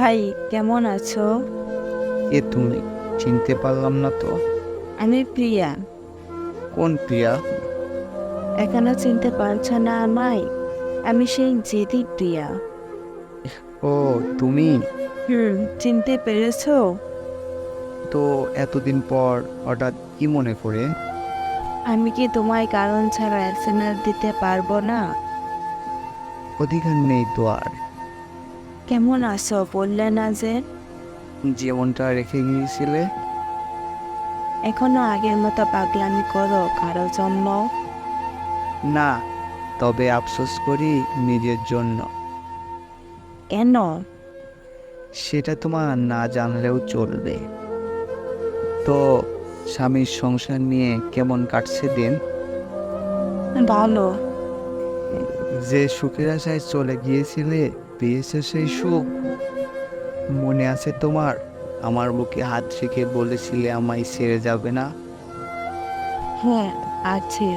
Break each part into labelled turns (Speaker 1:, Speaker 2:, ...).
Speaker 1: High, কেমন আছো?
Speaker 2: কে তুমি? চিনতে পারলাম না তো।
Speaker 1: আমি প্রিয়া।
Speaker 2: কোন প্রিয়া?
Speaker 1: এখনো চিনতে পারছো না আমায়? আমি সেই জেদি প্রিয়া।
Speaker 2: ও, তুমি?
Speaker 1: চিনতে পেরেছো?
Speaker 2: তো এতদিন পর হঠাৎ কি মনে করে?
Speaker 1: আমি কি তোমায় কারণ ছাড়া এসএমএস দিতে পারবো না?
Speaker 2: অধিকার নেই তো আর।
Speaker 1: কেমন আছো বললে না যে?
Speaker 2: যেমনটা রেখে গিয়েছিলে।
Speaker 1: এখনো আগের মতো পাগলামি করো কারো জন্য?
Speaker 2: না, তবে আফসোস করি নিজের জন্য।
Speaker 1: কেন?
Speaker 2: সেটা তোমার না জানলেও চলবে। তো স্বামীর সংসার নিয়ে কেমন কাটছে দিন?
Speaker 1: ভালো।
Speaker 2: যে সুখের আশায় চলে গিয়েছিলে, পেয়েছে সেই সুখ? মনে আছে তোমার? আমার বুকে হাত রেখে বলেছিলে আমায় ছেড়ে যাবে না।
Speaker 1: হ্যাঁ, আছে।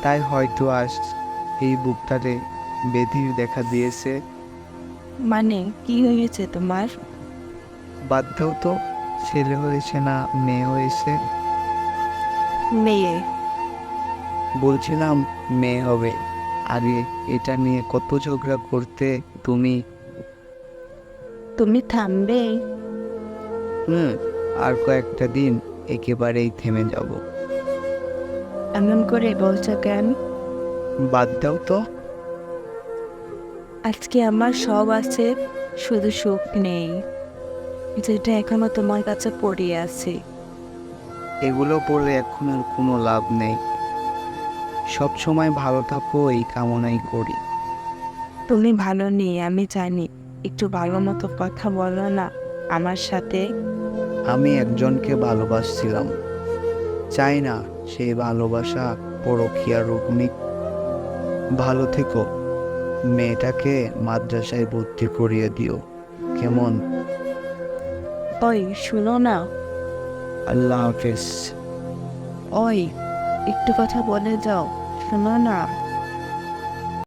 Speaker 2: তাই হয়তো আজ এই বুকটাতে বেধির দেখা দিয়েছে।
Speaker 1: মানে কি হয়েছে তোমার?
Speaker 2: বাদ দাও তো, ছেলে হয়েছে না মেয়ে হয়েছে?
Speaker 1: মেয়ে।
Speaker 2: বলছিলাম মেয়ে হবে। আরে, এটা নিয়ে কত ঝগড়া করতে তুমি।
Speaker 1: তুমি থামবে?
Speaker 2: হুম, আর কয়েকটা দিন একেবারেই থেমে যাব।
Speaker 1: এমন করে বলছো কেন?
Speaker 2: বাদ দাও তো।
Speaker 1: আজকে আমার সব আছে, শুধু সুখ নেই, যেটা এখনো তোমার কাছে পড়ে আছে।
Speaker 2: এগুলো পড়লে এখন আর কোনো লাভ নেই। সব সময় ভালো থাকো এই কামনাই করি।
Speaker 1: তুমি ভালো নেই আমি জানি, একটু ভালো মতো কথা বলো না আমার সাথে।
Speaker 2: আমি একজনকে ভালোবাসছিলাম, চাই না সেই ভালোবাসা পরকীয়া রূপ নিক। ভালো থেকো। মেয়েটাকে মাদ্রাসায় ভর্তি করিয়ে দিও, কেমন?
Speaker 1: ওই শুনো না।
Speaker 2: আল্লাহ হাফেজ।
Speaker 1: ওই, একটু কথা বলে যাও, শোনো না।